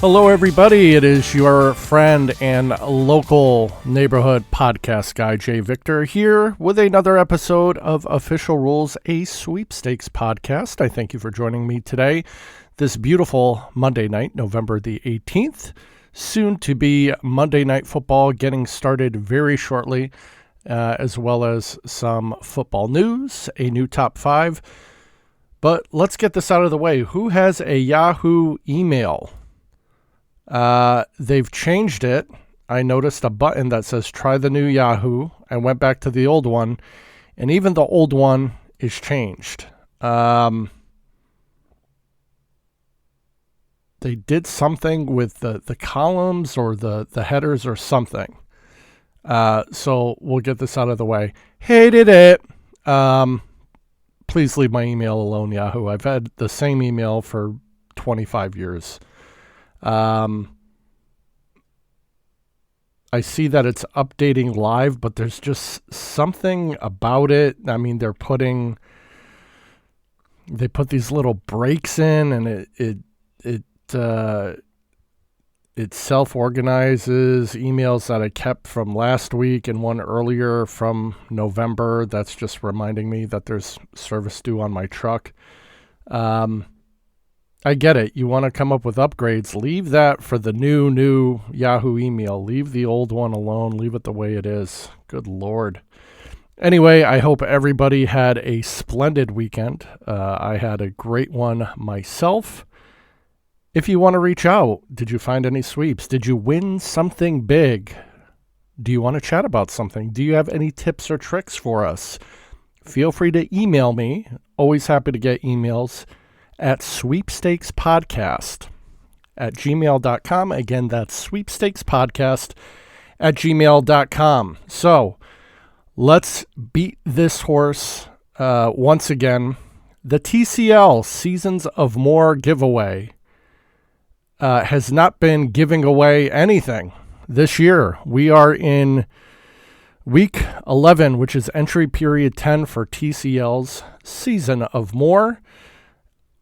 Hello, everybody. It is your friend and local neighborhood podcast guy, Jay Victor, here with another episode of Official Rules, a Sweepstakes podcast. I thank you for joining me today, this beautiful Monday night, November the 18th. Soon to be Monday Night Football getting started very shortly, as well as some football news, a new top five. But let's get this out of the way. Who has a Yahoo email? They've changed it. I noticed a button that says try the new Yahoo. I went back to the old one, and even the old one is changed. They did something with the columns or the headers or something. So we'll get this out of the way. Hated it. Please leave my email alone, Yahoo. I've had the same email for 25 years. I see that it's updating live, but there's just something about it. I mean, they put these little breaks in, and it self-organizes emails that I kept from last week and one earlier from November. That's just reminding me that there's service due on my truck. I get it. You want to come up with upgrades. Leave that for the new Yahoo email. Leave the old one alone. Leave it the way it is. Good Lord. Anyway, I hope everybody had a splendid weekend. I had a great one myself. If you want to reach out, did you find any sweeps? Did you win something big? Do you want to chat about something? Do you have any tips or tricks for us? Feel free to email me. Always happy to get emails. At sweepstakespodcast@gmail.com. Again, that's sweepstakespodcast@gmail.com. So let's beat this horse once again. The TCL Seasons of More giveaway has not been giving away anything this year. We are in week 11, which is entry period 10 for TCL's Season of More.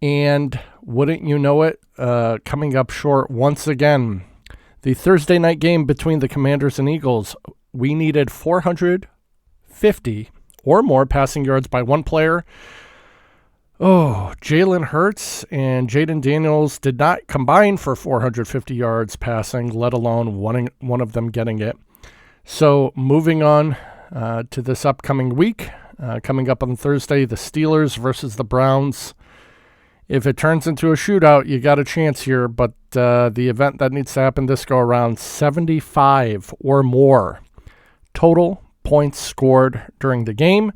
And wouldn't you know it, coming up short once again, the Thursday night game between the Commanders and Eagles. We needed 450 or more passing yards by one player. Oh, Jalen Hurts and Jaden Daniels did not combine for 450 yards passing, let alone one of them getting it. So moving on to this upcoming week, coming up on Thursday, the Steelers versus the Browns. If it turns into a shootout, you got a chance here, but the event that needs to happen this go around, 75 or more total points scored during the game.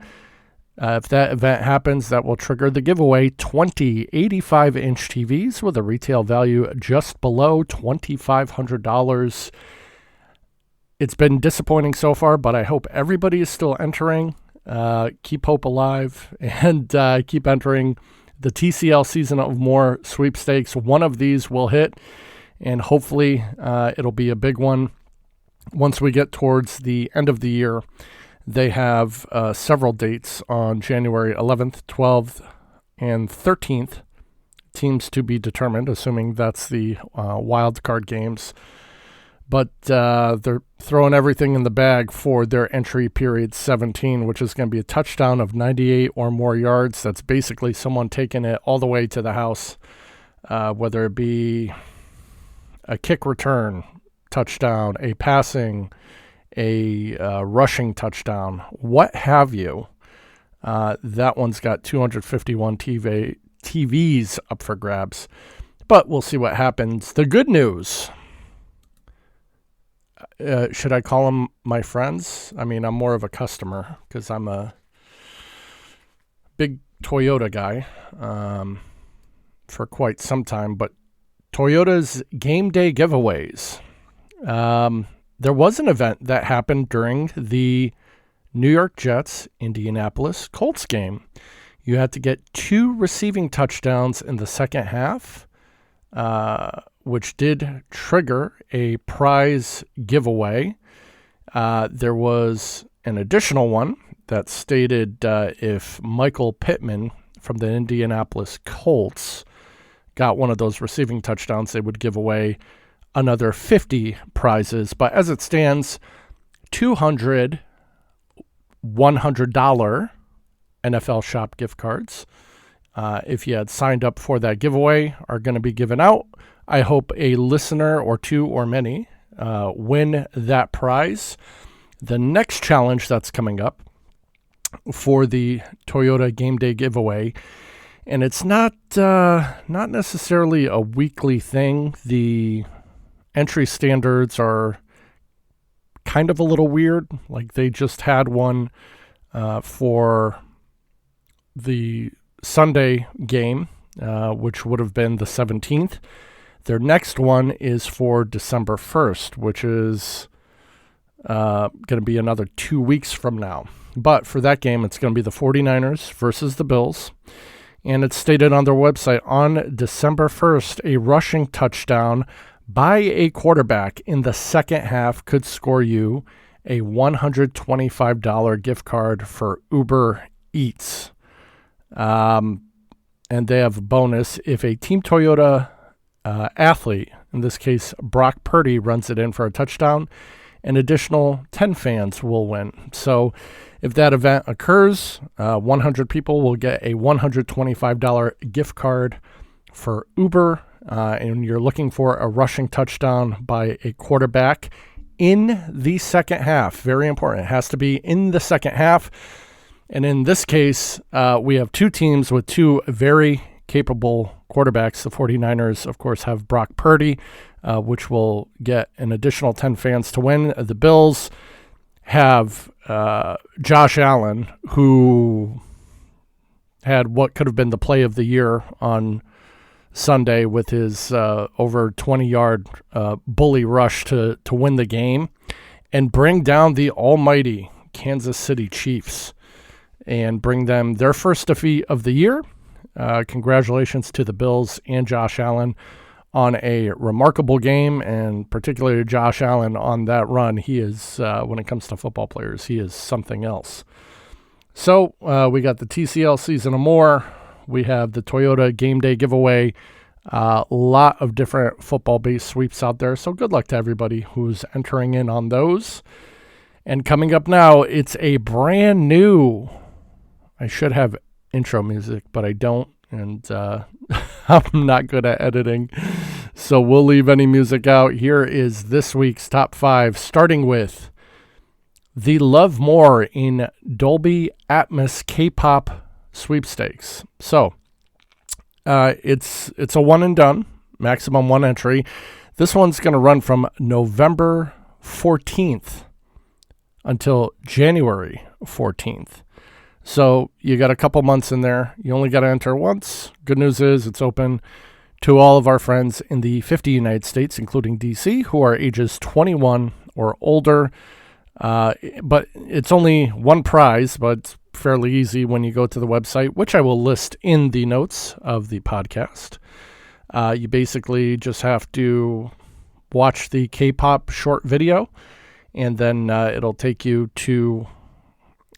If that event happens, that will trigger the giveaway, 20 85-inch TVs with a retail value just below $2,500. It's been disappointing so far, but I hope everybody is still entering. Keep hope alive and keep entering. The TCL Season of More sweepstakes, one of these will hit, and hopefully it'll be a big one. Once we get towards the end of the year, they have several dates on January 11th, 12th, and 13th. Teams to be determined, assuming that's the wild card games. But they're throwing everything in the bag for their entry period 17, which is going to be a touchdown of 98 or more yards. That's basically someone taking it all the way to the house, whether it be a kick return touchdown, a passing, a rushing touchdown, what have you. That one's got 251 TVs up for grabs. But we'll see what happens. The good news... should I call them my friends? I mean, I'm more of a customer because I'm a big Toyota guy for quite some time. But Toyota's game day giveaways. There was an event that happened during the New York Jets, Indianapolis Colts game. You had to get 2 receiving touchdowns in the second half. Which did trigger a prize giveaway. There was an additional one that stated if Michael Pittman from the Indianapolis Colts got one of those receiving touchdowns, they would give away another 50 prizes. But as it stands, 200 $100 NFL Shop gift cards, if you had signed up for that giveaway, are going to be given out. I hope a listener or two or many win that prize. The next challenge that's coming up for the Toyota Game Day giveaway, and it's not necessarily a weekly thing. The entry standards are kind of a little weird. Like they just had one for the Sunday game, which would have been the 17th. Their next one is for December 1st, which is going to be another 2 weeks from now. But for that game, it's going to be the 49ers versus the Bills. And it's stated on their website, on December 1st, a rushing touchdown by a quarterback in the second half could score you a $125 gift card for Uber Eats. And they have a bonus if a Team Toyota athlete, in this case Brock Purdy, runs it in for a touchdown, an additional 10 fans will win. So if that event occurs, 100 people will get a $125 gift card for Uber, and you're looking for a rushing touchdown by a quarterback in the second half. Very important. It has to be in the second half. And in this case, we have two teams with two very capable quarterbacks. The 49ers, of course, have Brock Purdy, which will get an additional 10 fans to win. The Bills have Josh Allen, who had what could have been the play of the year on Sunday with his over 20-yard bully rush to win the game and bring down the almighty Kansas City Chiefs and bring them their first defeat of the year. Congratulations to the Bills and Josh Allen on a remarkable game, and particularly Josh Allen on that run. He is, when it comes to football players, he is something else. So we got the TCL Season of More. We have the Toyota Game Day giveaway. A lot of different football-based sweeps out there. So good luck to everybody who's entering in on those. And coming up now, it's a brand new, I should have intro music, but I don't. And I'm not good at editing. So we'll leave any music out. Here is this week's top 5, starting with the Love More in Dolby Atmos K-pop sweepstakes. So it's a one and done, maximum one entry. This one's going to run from November 14th until January 14th. So you got a couple months in there. You only got to enter once. Good news is it's open to all of our friends in the 50 United States, including DC, who are ages 21 or older. But it's only one prize, but it's fairly easy when you go to the website, which I will list in the notes of the podcast. You basically just have to watch the K-pop short video, and then it'll take you to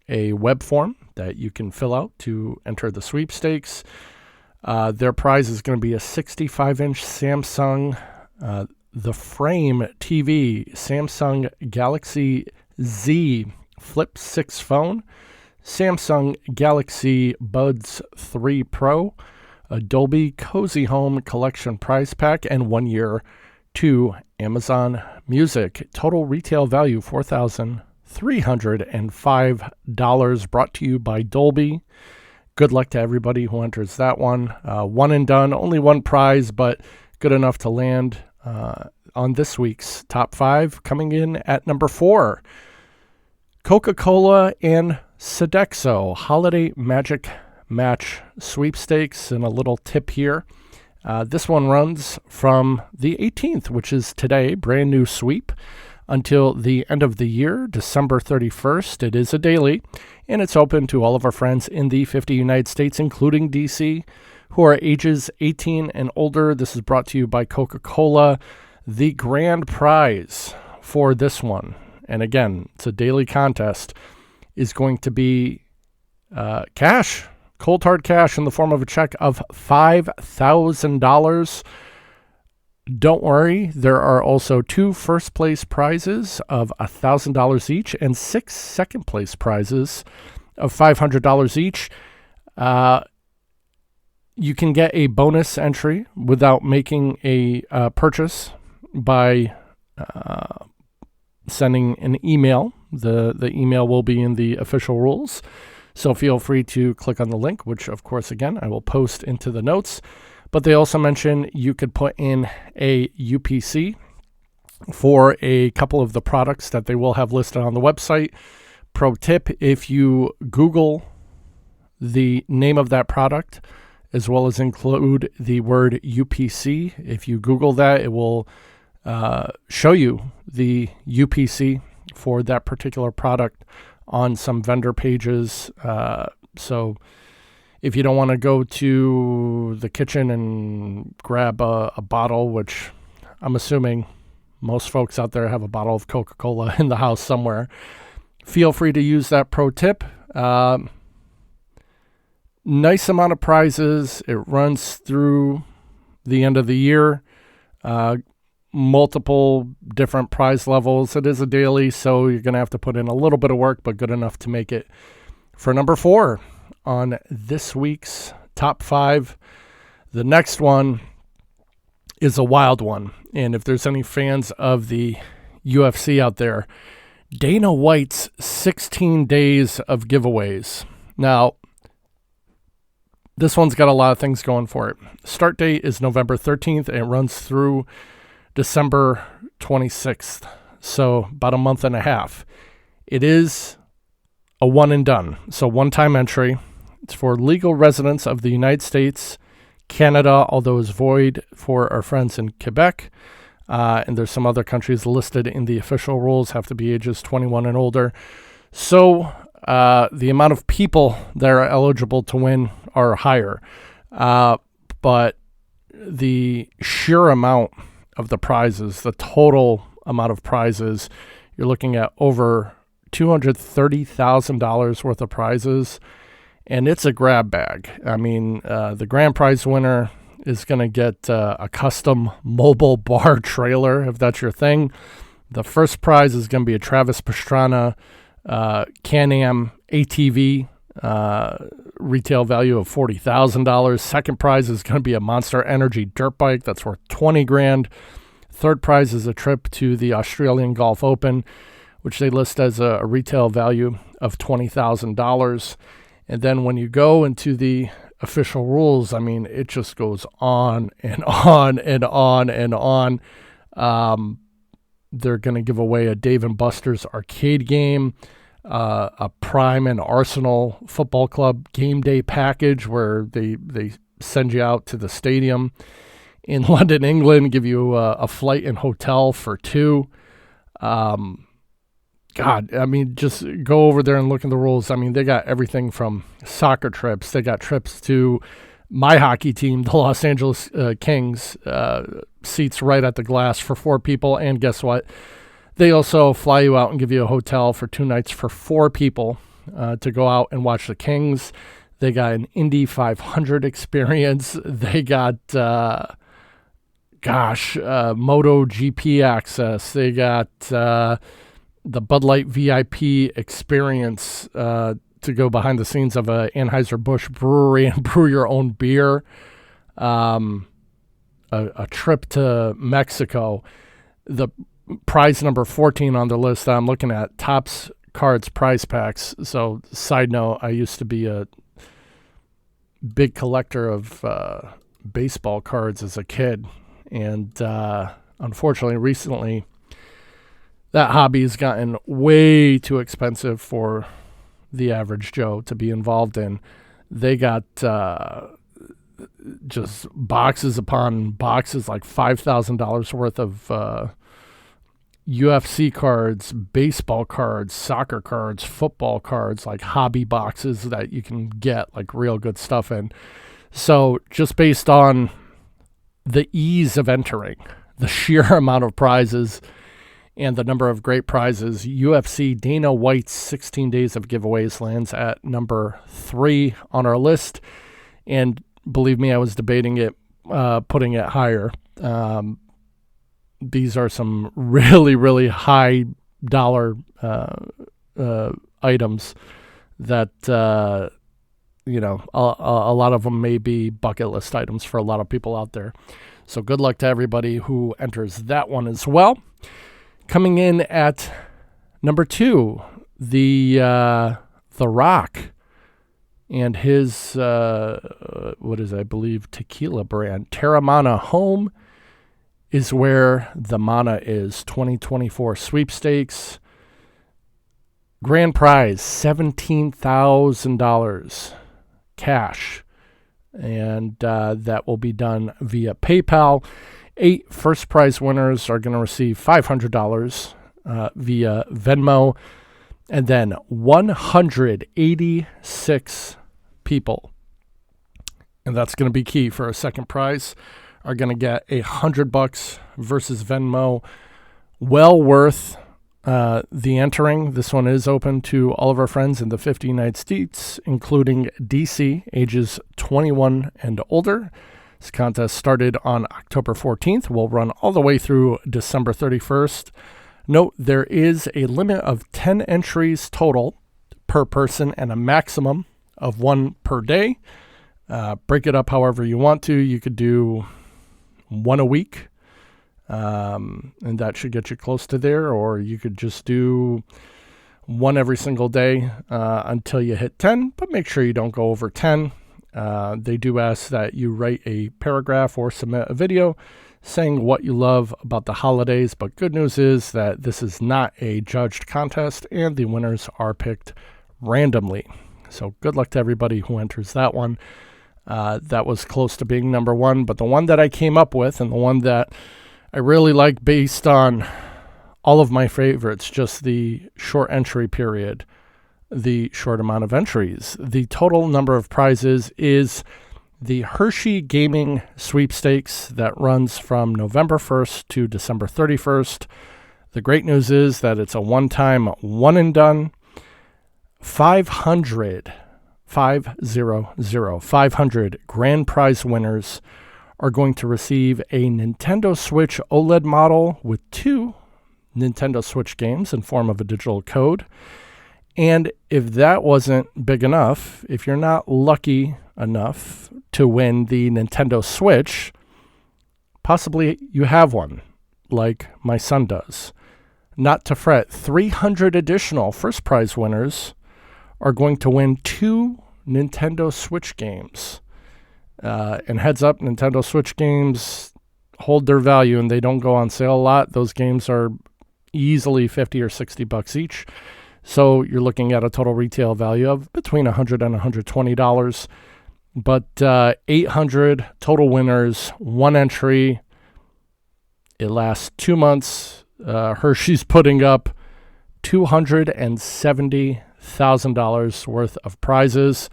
a web form that you can fill out to enter the sweepstakes. Their prize is going to be a 65-inch Samsung The Frame TV, Samsung Galaxy Z Flip 6 phone, Samsung Galaxy Buds 3 Pro, a Dolby Cozy Home Collection prize pack, and 1 year to Amazon Music. Total retail value $4,305, brought to you by Dolby. Good luck to everybody who enters that one. One and done, only one prize, but good enough to land on this week's top 5. Coming in at number 4, Coca-Cola and Sodexo Holiday Magic Match Sweepstakes. And a little tip here. This one runs from the 18th, which is today, brand new sweep, until the end of the year, December 31st. It is a daily, and it's open to all of our friends in the 50 United States, including DC, who are ages 18 and older. This is brought to you by Coca-Cola. The grand prize for this one, and again, it's a daily contest, is going to be cash, cold hard cash in the form of a check of $5,000. Don't worry, there are also 2 first-place prizes of $1,000 each and 6 second-place prizes of $500 each. You can get a bonus entry without making a purchase by sending an email. The email will be in the official rules, so feel free to click on the link, which, of course, again, I will post into the notes. But they also mention you could put in a UPC for a couple of the products that they will have listed on the website. Pro tip, if you Google the name of that product, as well as include the word UPC, if you Google that, it will show you the UPC for that particular product on some vendor pages. So if you don't want to go to the kitchen and grab a bottle, which I'm assuming most folks out there have a bottle of Coca-Cola in the house somewhere, feel free to use that pro tip. Nice amount of prizes. It runs through the end of the year. Multiple different prize levels. It is a daily, so you're going to have to put in a little bit of work, but good enough to make it for number 4 on this week's top 5. The next one is a wild one. And if there's any fans of the UFC out there, Dana White's 16 days of giveaways. Now, this one's got a lot of things going for it. Start date is November 13th, and it runs through December 26th. So about a month and a half. It is a one and done. So one-time entry. It's for legal residents of the United States, Canada, although it's void for our friends in Quebec. And there's some other countries listed in the official rules, have to be ages 21 and older. So the amount of people that are eligible to win are higher. But the sheer amount of the prizes, the total amount of prizes, you're looking at over $230,000 worth of prizes. And it's a grab bag. I mean, the grand prize winner is going to get a custom mobile bar trailer, if that's your thing. The first prize is going to be a Travis Pastrana Can-Am ATV, retail value of $40,000. Second prize is going to be a Monster Energy dirt bike that's worth $20,000. Third prize is a trip to the Australian Golf Open, which they list as a retail value of $20,000. And then when you go into the official rules, I mean, it just goes on and on and on and on. They're going to give away a Dave & Buster's arcade game, a Prime and Arsenal Football Club game day package where they send you out to the stadium in London, England, give you a flight and hotel for 2. God, I mean, just go over there and look at the rules. I mean, they got everything from soccer trips. They got trips to my hockey team, the Los Angeles Kings, seats right at the glass for 4 people. And guess what? They also fly you out and give you a hotel for 2 nights for 4 people to go out and watch the Kings. They got an Indy 500 experience. They got, MotoGP access. They got the Bud Light VIP experience to go behind the scenes of a Anheuser-Busch brewery and brew your own beer. A trip to Mexico. The prize number 14 on the list that I'm looking at, Topps Cards prize packs. So, side note, I used to be a big collector of baseball cards as a kid. And unfortunately, recently, that hobby has gotten way too expensive for the average Joe to be involved in. They got just boxes upon boxes, like $5,000 worth of UFC cards, baseball cards, soccer cards, football cards, like hobby boxes that you can get like real good stuff in. So just based on the ease of entering, the sheer amount of prizes, and the number of great prizes. UFC Dana White's 16 Days of Giveaways lands at number 3 on our list. And believe me, I was debating it, putting it higher. These are some really, really high dollar items that, a lot of them may be bucket list items for a lot of people out there. So good luck to everybody who enters that one as well. Coming in at number 2, the Rock and his, I believe, tequila brand. Terramana Home is where the mana is. 2024 Sweepstakes. Grand prize, $17,000 cash. And that will be done via PayPal. 8 first prize winners are going to receive $500 via Venmo. And then 186 people, and that's going to be key for a second prize, are going to get $100 versus Venmo. Well worth the entering. This one is open to all of our friends in the 50 United States, including DC, ages 21 and older. This contest started on October 14th. Will run all the way through December 31st. Note, there is a limit of 10 entries total per person and a maximum of 1 per day. Break it up however you want to. You could do 1 a week, and that should get you close to there, or you could just do 1 every single day until you hit 10, but make sure you don't go over 10. They do ask that you write a paragraph or submit a video saying what you love about the holidays, but good news is that this is not a judged contest and the winners are picked randomly. So good luck to everybody who enters that one. That was close to being number 1, but the one that I came up with and the one that I really like based on all of my favorites, just the short entry period, the short amount of entries. The total number of prizes is the Hershey Gaming Sweepstakes that runs from November 1st to December 31st. The great news is that it's a one-time, one and done. 500 grand prize winners are going to receive a Nintendo Switch OLED model with 2 Nintendo Switch games in form of a digital code. And if that wasn't big enough, if you're not lucky enough to win the Nintendo Switch, possibly you have one, like my son does. Not to fret, 300 additional first prize winners are going to win 2 Nintendo Switch games. And heads up, Nintendo Switch games hold their value and they don't go on sale a lot. Those games are easily $50 or $60 each. So you're looking at a total retail value of between $100 and $120. But 800 total winners, 1 entry. It lasts 2 months. Hershey's putting up $270,000 worth of prizes.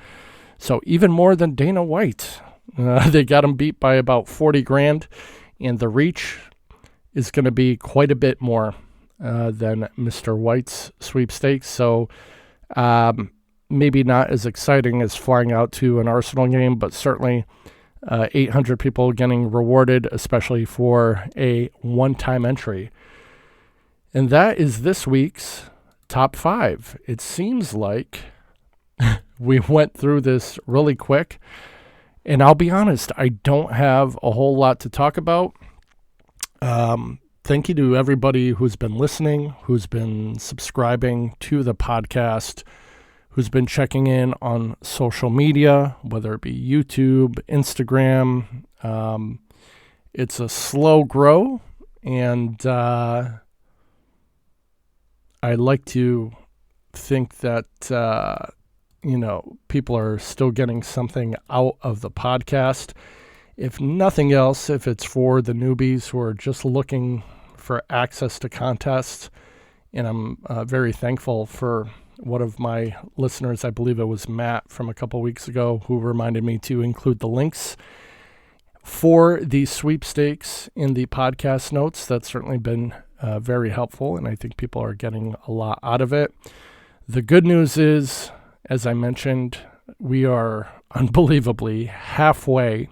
So even more than Dana White. They got him beat by about 40 grand. And the reach is going to be quite a bit more than Mr. White's sweepstakes. So maybe not as exciting as flying out to an Arsenal game, but certainly 800 people getting rewarded, especially for a one-time entry. And that is this week's top 5. It seems like we went through this really quick. And I'll be honest, I don't have a whole lot to talk about. Thank you to everybody who's been listening, who's been subscribing to the podcast, who's been checking in on social media, whether it be YouTube, Instagram. It's a slow grow, and I like to think that, people are still getting something out of the podcast. If nothing else, if it's for the newbies who are just looking for access to contests. And I'm very thankful for one of my listeners, I believe it was Matt from a couple weeks ago, who reminded me to include the links for the sweepstakes in the podcast notes. That's certainly been very helpful, and I think people are getting a lot out of it. The good news is, as I mentioned, we are unbelievably halfway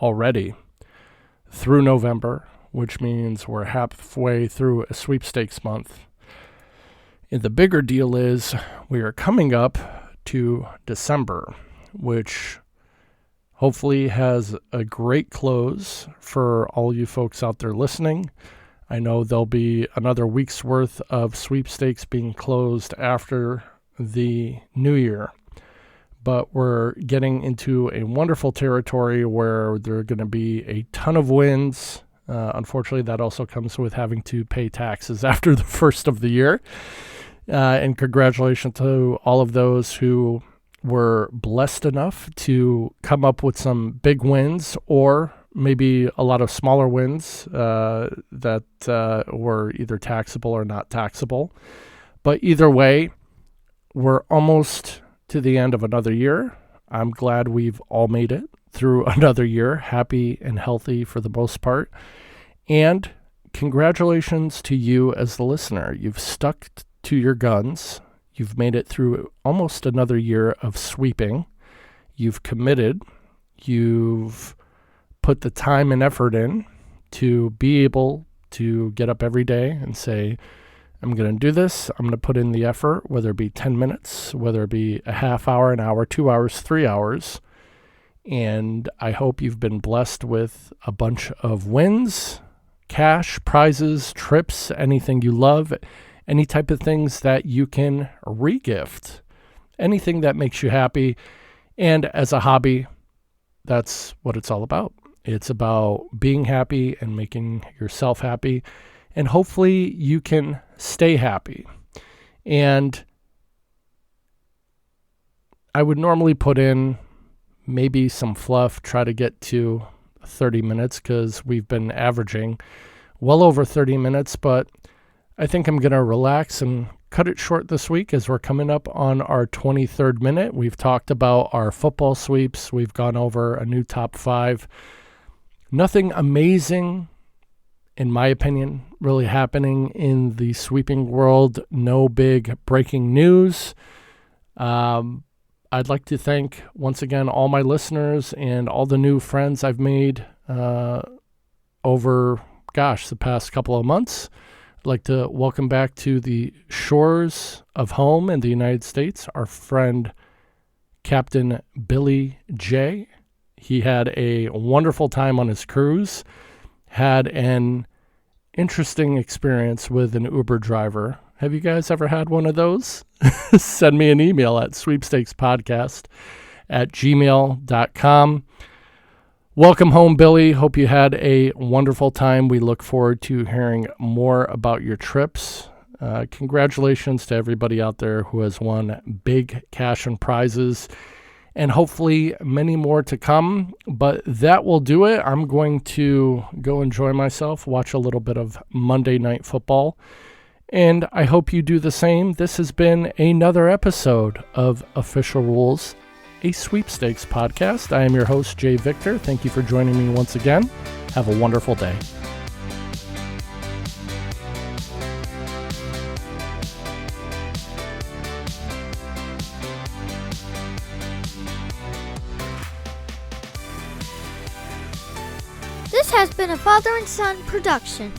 already through November, which means we're halfway through a sweepstakes month. And the bigger deal is we are coming up to December, which hopefully has a great close for all you folks out there listening. I know there'll be another week's worth of sweepstakes being closed after the new year. But we're getting into a wonderful territory where there are going to be a ton of wins. Unfortunately, that also comes with having to pay taxes after the first of the year. And congratulations to all of those who were blessed enough to come up with some big wins, or maybe a lot of smaller wins that were either taxable or not taxable. But either way, we're almost to the end of another year. I'm glad we've all made it through another year, happy and healthy for the most part. And congratulations to you as the listener. You've stuck to your guns. You've made it through almost another year of sweeping. You've committed. You've put the time and effort in to be able to get up every day and say, I'm going to do this. I'm going to put in the effort, whether it be 10 minutes, whether it be a half hour, an hour, 2 hours, 3 hours. And I hope you've been blessed with a bunch of wins, cash, prizes, trips, anything you love, any type of things that you can re-gift, anything that makes you happy. And as a hobby, that's what it's all about. It's about being happy and making yourself happy. And hopefully you can stay happy. And I would normally put in maybe some fluff, try to get to 30 minutes because we've been averaging well over 30 minutes. But I think I'm going to relax and cut it short this week as we're coming up on our 23rd minute. We've talked about our football sweeps. We've gone over a new top 5. Nothing amazing, in my opinion, really happening in the sweeping world. No big breaking news. I'd like to thank, once again, all my listeners and all the new friends I've made over, the past couple of months. I'd like to welcome back to the shores of home in the United States our friend Captain Billy J. He had a wonderful time on his cruise, had an interesting experience with an Uber driver. Have you guys ever had one of those? Send me an email at sweepstakespodcast@gmail.com. Welcome home, Billy. Hope you had a wonderful time. We look forward to hearing more about your trips. Congratulations to everybody out there who has won big cash and prizes, and hopefully many more to come. But that will do it. I'm going to go enjoy myself, watch a little bit of Monday Night Football, and I hope you do the same. This has been another episode of Official Rules, a sweepstakes podcast. I am your host, Jay Victor. Thank you for joining me once again. Have a wonderful day. This has been a father and son production.